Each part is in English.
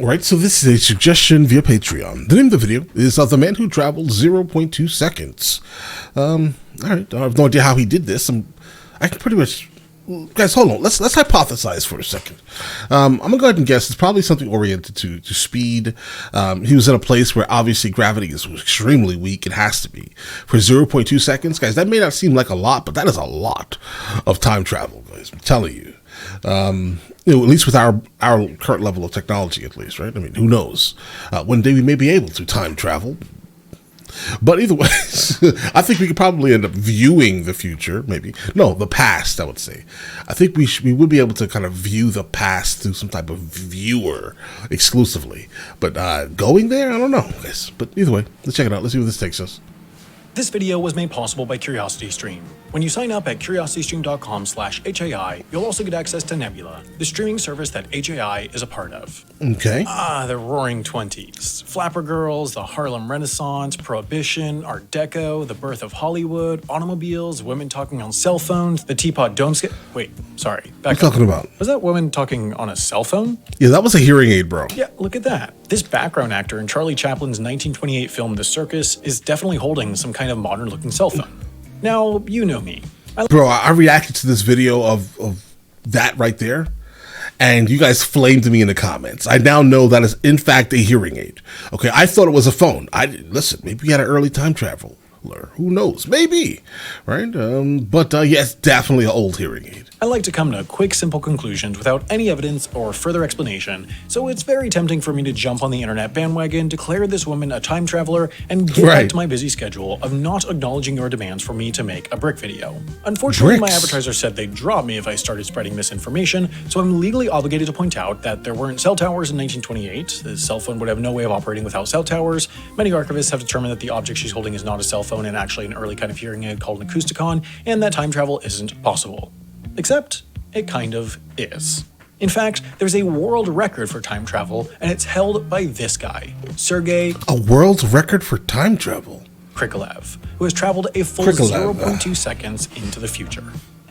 All right, so this is a suggestion via Patreon. The name of the video is The Man Who Traveled 0.2 Seconds. All right, I have no idea how he did this. I can pretty much... Guys, hold on. Let's hypothesize for a second. I'm going to go ahead and guess it's probably something oriented to speed. He was in a place where obviously gravity is extremely weak. It has to be. For 0.2 seconds, guys, that may not seem like a lot, but that is a lot of time travel, guys. I'm telling you. At least with our current level of technology, at least, right? I mean, who knows? One day we may be able to time travel. But either way, I think we could probably end up viewing the future, maybe. No, the past, I would say. I think we would be able to kind of view the past through some type of viewer exclusively. But going there, I don't know, guys. But either way, let's check it out. Let's see where this takes us. This video was made possible by CuriosityStream. When you sign up at curiositystream.com/HAI, you'll also get access to Nebula, the streaming service that HAI is a part of. Okay. The Roaring Twenties, Flapper Girls, the Harlem Renaissance, Prohibition, Art Deco, the birth of Hollywood, automobiles, women talking on cell phones, the Teapot Dome scale. Wait, sorry. What are you talking about? Was that woman talking on a cell phone? Yeah, that was a hearing aid, bro. Yeah, look at that. This background actor in Charlie Chaplin's 1928 film The Circus is definitely holding some kind of modern-looking cell phone. Now, you know me. Bro, I reacted to this video of that right there, and you guys flamed me in the comments. I now know that is, in fact, a hearing aid. Okay, I thought it was a phone. Listen, maybe we had an early time traveler. Who knows? Maybe, right? But yes, definitely an old hearing aid. I like to come to quick, simple conclusions without any evidence or further explanation, so it's very tempting for me to jump on the internet bandwagon, declare this woman a time traveler, and get back to my busy schedule of not acknowledging your demands for me to make a brick video. Unfortunately, my advertiser said they'd drop me if I started spreading misinformation, so I'm legally obligated to point out that there weren't cell towers in 1928. The cell phone would have no way of operating without cell towers. Many archivists have determined that the object she's holding is not a cell phone and actually an early kind of hearing aid called an acousticon, and that time travel isn't possible. Except, it kind of is. In fact, there's a world record for time travel, and it's held by this guy, Sergei... A world record for time travel? Krikalev, who has traveled a full 0.2 seconds into the future.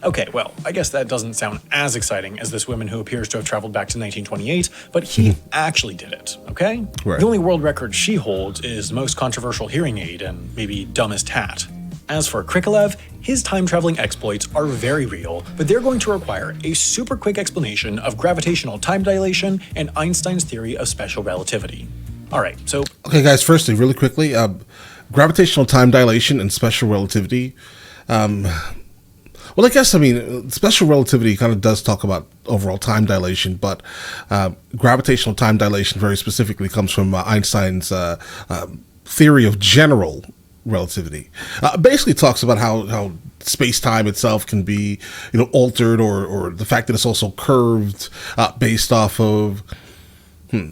Okay, well, I guess that doesn't sound as exciting as this woman who appears to have traveled back to 1928, but he actually did it, okay? Right. The only world record she holds is most controversial hearing aid and maybe dumbest hat. As for Krikalev, his time-traveling exploits are very real, but they're going to require a super quick explanation of gravitational time dilation and Einstein's theory of special relativity. Alright, so... Okay, guys, firstly, really quickly, gravitational time dilation and special relativity... Well, I guess, special relativity kind of does talk about overall time dilation, but gravitational time dilation very specifically comes from Einstein's theory of general relativity. Basically talks about how space-time itself can be, altered, or the fact that it's also curved based off of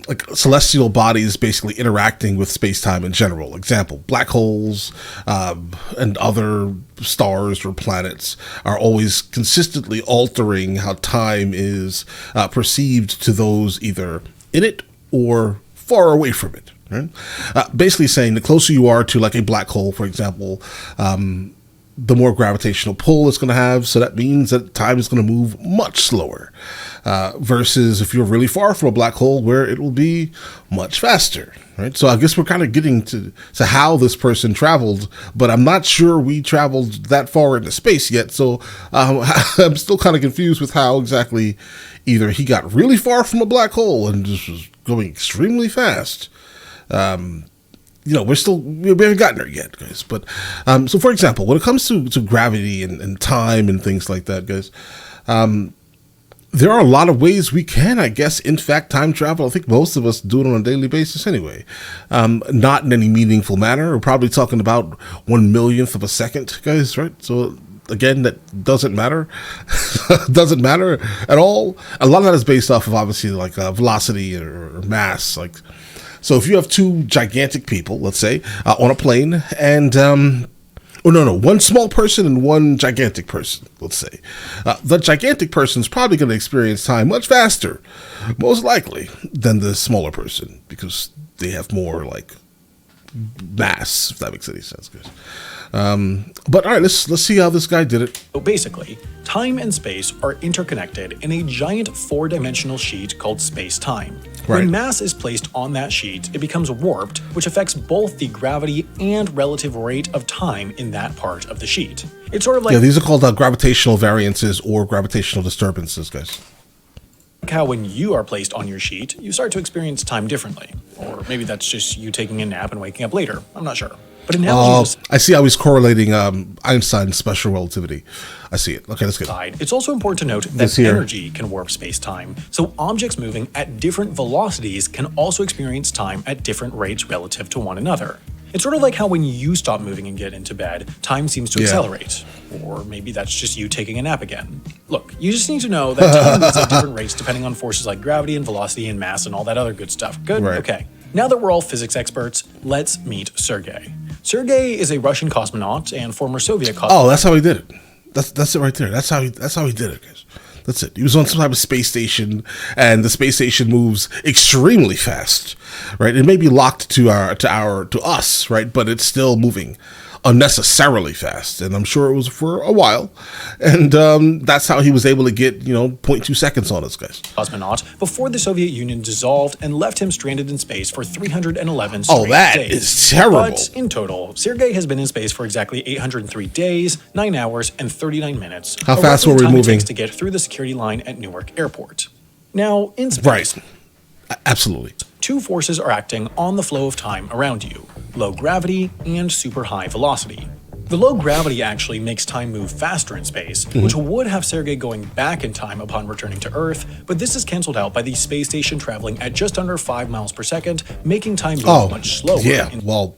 like celestial bodies basically interacting with space-time in general. Example, black holes and other stars or planets are always consistently altering how time is perceived to those either in it or far away from it. Right? Basically saying the closer you are to like a black hole, for example, the more gravitational pull it's going to have. So that means that time is going to move much slower versus if you're really far from a black hole where it will be much faster. Right. So I guess we're kind of getting to how this person traveled, but I'm not sure we traveled that far into space yet. So I'm still kind of confused with how exactly either he got really far from a black hole and just was going extremely fast. We haven't gotten there yet, guys. But so, for example, when it comes to gravity and time and things like that, guys, there are a lot of ways we can, I guess, in fact, time travel. I think most of us do it on a daily basis anyway. Not in any meaningful manner. We're probably talking about 1/1,000,000th of a second, guys, right? So, again, that doesn't matter. Doesn't matter at all. A lot of that is based off of, obviously, like velocity or mass, like... So if you have two gigantic people, let's say, on a plane, and one small person and one gigantic person, let's say, the gigantic person is probably going to experience time much faster, most likely, than the smaller person because they have more like mass, if that makes any sense, guys. But all right, let's see how this guy did it. So basically, time and space are interconnected in a giant 4-dimensional sheet called space-time. Right. When mass is placed on that sheet, it becomes warped, which affects both the gravity and relative rate of time in that part of the sheet. It's sort of like Yeah, these are called gravitational variances or gravitational disturbances, guys. how when you are placed on your sheet, you start to experience time differently. Or maybe that's just you taking a nap and waking up later. I'm not sure. But analogy I see how he's correlating Einstein's special relativity. I see it. Okay, that's good. aside, it's also important to note that This here. energy can warp space-time. So objects moving at different velocities can also experience time at different rates relative to one another. It's sort of like how when you stop moving and get into bed, time seems to Yeah. accelerate. Or maybe that's just you taking a nap again. Look, you just need to know that time moves at different rates depending on forces like gravity and velocity and mass and all that other good stuff. Good? Right. Okay. Now that we're all physics experts, let's meet Sergei. Sergei is a Russian cosmonaut and former Soviet cosmonaut. Oh, that's how he did it. That's it right there. That's how he did it, guys. That's it. He was on some type of space station, and the space station moves extremely fast, right? It may be locked to us, right? But it's still moving unnecessarily fast, and I'm sure it was for a while. And that's how he was able to get 0.2 seconds on us, guys. Cosmonaut before the Soviet Union dissolved and left him stranded in space for 311 Oh, straight that days. is terrible. But in total, Sergei has been in space for exactly 803 days, 9 hours, and 39 minutes. How a fast roughly were we time it moving? takes to get through the security line at Newark Airport. Now, in space, Right. Absolutely. two forces are acting on the flow of time around you: low gravity and super high velocity. The low gravity actually makes time move faster in space, which would have Sergei going back in time upon returning to Earth, but this is canceled out by the space station traveling at just under 5 miles per second, making time move much slower Yeah. Well,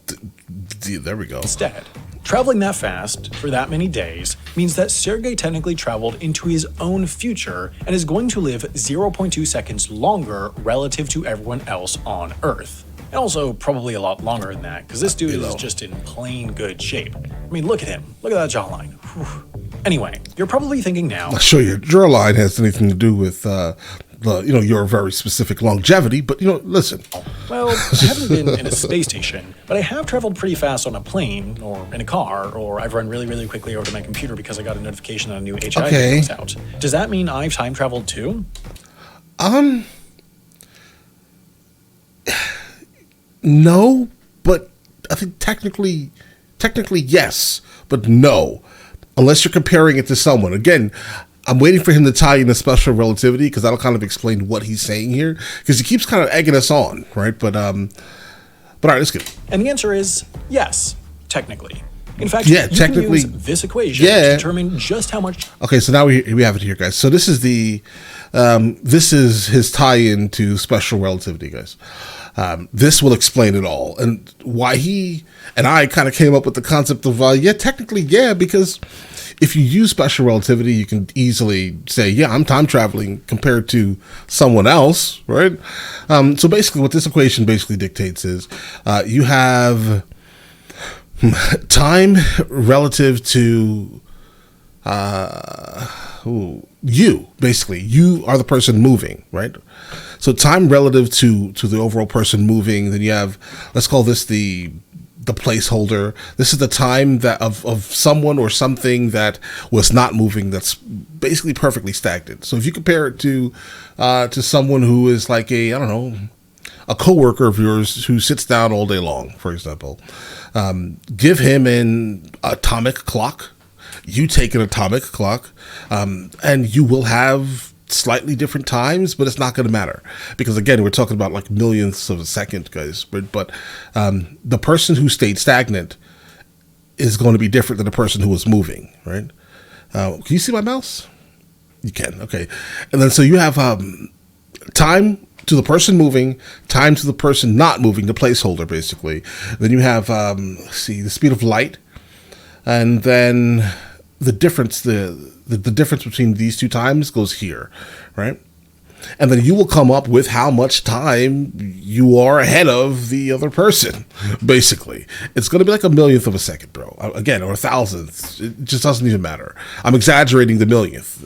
there we go. instead. Traveling that fast for that many days means that Sergei technically traveled into his own future and is going to live 0.2 seconds longer relative to everyone else on Earth. And also probably a lot longer than that, because this dude is just in plain good shape. I mean, look at him. Look at that jawline. Whew. Anyway, you're probably thinking now, Not sure your jawline has anything to do with your very specific longevity, but listen. well, I haven't been in a space station, but I have traveled pretty fast on a plane or in a car, or I've run really, really quickly over to my computer because I got a notification that a new HI Okay. game was out. Does that mean I've time traveled too? No, but I think technically yes, but no, unless you're comparing it to someone. Again, I'm waiting for him to tie in the special relativity because that'll kind of explain what he's saying here, because he keeps kind of egging us on, right? But all right, let's get. And the answer is yes, technically. In fact, Yeah, you technically, can use this equation yeah. to determine just how much Okay, so now we have it here, guys. So this is this is his tie-in to special relativity, guys. This will explain it all, and why he and I kind of came up with the concept of technically, yeah, because if you use special relativity, you can easily say, yeah, I'm time traveling compared to someone else, right? So basically, what this equation basically dictates is you have time relative to you. Basically, you are the person moving, right? So time relative to the overall person moving. Then you have, let's call this the placeholder. This is the time that of someone or something that was not moving, that's basically perfectly stagnant. So if you compare it to someone who is like a coworker of yours who sits down all day long, for example, give him an atomic clock. You take an atomic clock, and you will have slightly different times, but it's not going to matter, because again, we're talking about like millionths of a second, guys. But the person who stayed stagnant is going to be different than the person who was moving, right? Can you see my mouse? You can. Okay, and then so you have time to the person moving, time to the person not moving, the placeholder basically. Then you have the speed of light, and then the difference the difference between these two times goes here, right? And then you will come up with how much time you are ahead of the other person. Basically, it's going to be like a millionth of a second, bro. Again, or a thousandth. It just doesn't even matter. I'm exaggerating the millionth.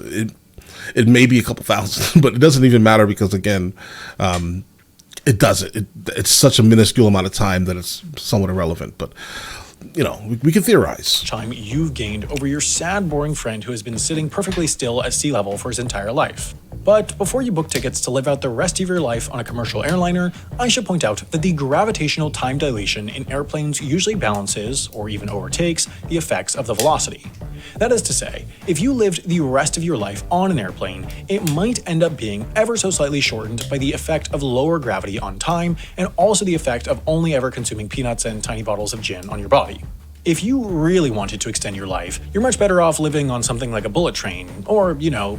It may be a couple thousand, but it doesn't even matter, because again, it doesn't. It's such a minuscule amount of time that it's somewhat irrelevant. But we can theorize. Time you've gained over your sad, boring friend who has been sitting perfectly still at sea level for his entire life. But before you book tickets to live out the rest of your life on a commercial airliner, I should point out that the gravitational time dilation in airplanes usually balances, or even overtakes, the effects of the velocity. That is to say, if you lived the rest of your life on an airplane, it might end up being ever so slightly shortened by the effect of lower gravity on time, and also the effect of only ever consuming peanuts and tiny bottles of gin on your body. If you really wanted to extend your life, you're much better off living on something like a bullet train, or,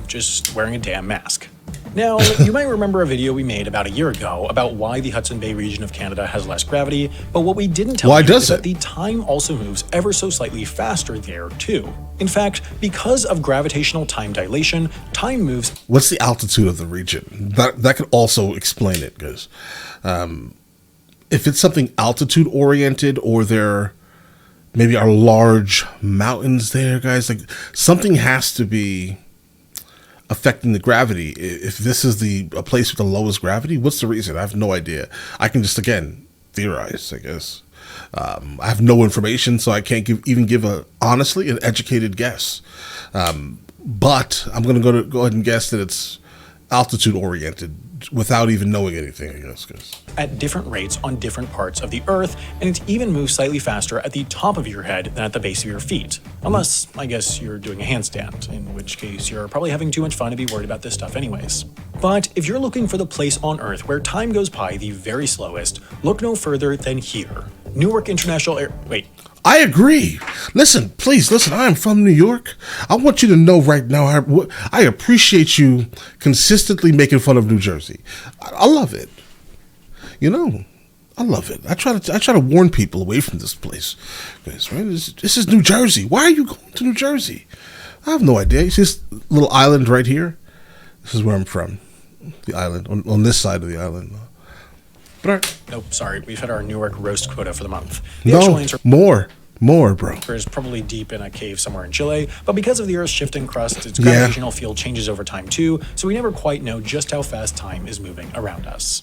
just wearing a damn mask. Now, you might remember a video we made about a year ago about why the Hudson Bay region of Canada has less gravity, but what we didn't tell you is that the time also moves ever so slightly faster there too. In fact, because of gravitational time dilation, time moves... What's the altitude of the region? That could also explain it, because if it's something altitude-oriented, or there maybe are large mountains there, guys, like something has to be affecting the gravity. If this is a place with the lowest gravity, what's the reason? I have no idea. I can just, again, theorize, I guess. I have no information, so I can't even give honestly an educated guess. But I'm going to go ahead and guess that it's altitude oriented without even knowing anything, I guess. At different rates on different parts of the Earth, and it even moves slightly faster at the top of your head than at the base of your feet. Unless, I guess, you're doing a handstand, in which case you're probably having too much fun to be worried about this stuff anyways. But if you're looking for the place on Earth where time goes by the very slowest, look no further than here. Newark International I agree. Please listen, I am from New York. I want you to know right now, I appreciate you consistently making fun of New Jersey. I love it. I love it. I try to warn people away from this place. Guys, right? This is New Jersey. Why are you going to New Jersey? I have no idea. You see this little island right here? This is where I'm from. The island, on this side of the island. But Nope, sorry. We've hit our Newark roast quota for the month. More, bro. Is probably deep in a cave somewhere in Chile, but because of the Earth's shifting crust, its gravitational field changes over time too, so we never quite know just how fast time is moving around us.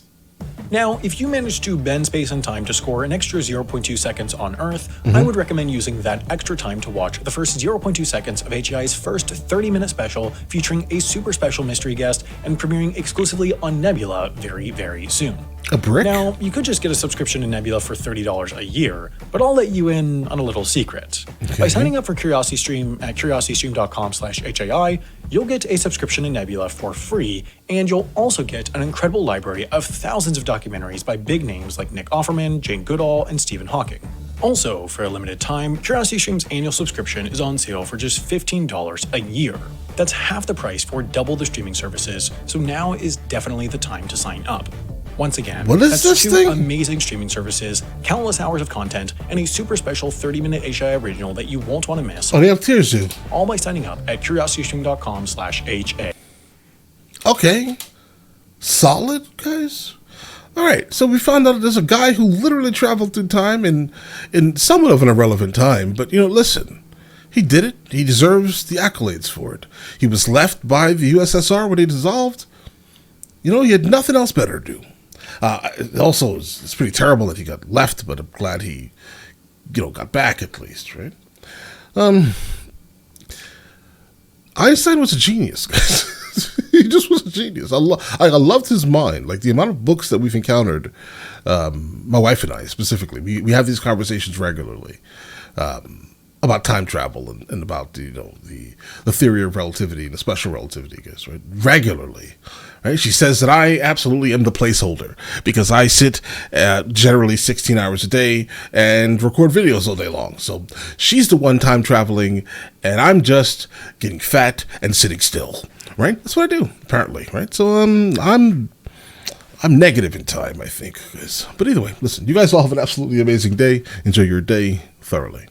Now, if you manage to bend space and time to score an extra 0.2 seconds on Earth, I would recommend using that extra time to watch the first 0.2 seconds of HEI's first 30-minute special featuring a super special mystery guest and premiering exclusively on Nebula very, very soon. A brick? Now, you could just get a subscription to Nebula for $30 a year, but I'll let you in on a little secret. Okay. By signing up for CuriosityStream at curiositystream.com/HAI, you'll get a subscription to Nebula for free, and you'll also get an incredible library of thousands of documentaries by big names like Nick Offerman, Jane Goodall, and Stephen Hawking. Also, for a limited time, CuriosityStream's annual subscription is on sale for just $15 a year. That's half the price for double the streaming services, so now is definitely the time to sign up. Once again, that's two amazing streaming services, countless hours of content, and a super special 30-minute HI original that you won't want to miss. Oh, they have tiers, dude. All by signing up at curiositystream.com/HA. Okay. Solid, guys. All right, so we found out there's a guy who literally traveled through time in somewhat of an irrelevant time, but, listen. He did it. He deserves the accolades for it. He was left by the USSR when he dissolved. He had nothing else better to do. Also, it's pretty terrible that he got left, but I'm glad he, got back at least, right? Einstein was a genius. He just was a genius. I loved his mind. Like the amount of books that we've encountered, my wife and I specifically, we have these conversations regularly about time travel and about the theory of relativity and the special relativity, guys, right? Regularly. Right? She says that I absolutely am the placeholder because I sit generally 16 hours a day and record videos all day long. So she's the one time traveling and I'm just getting fat and sitting still, right? That's what I do, apparently, right? So I'm negative in time, I think. But either way, listen, you guys all have an absolutely amazing day. Enjoy your day thoroughly.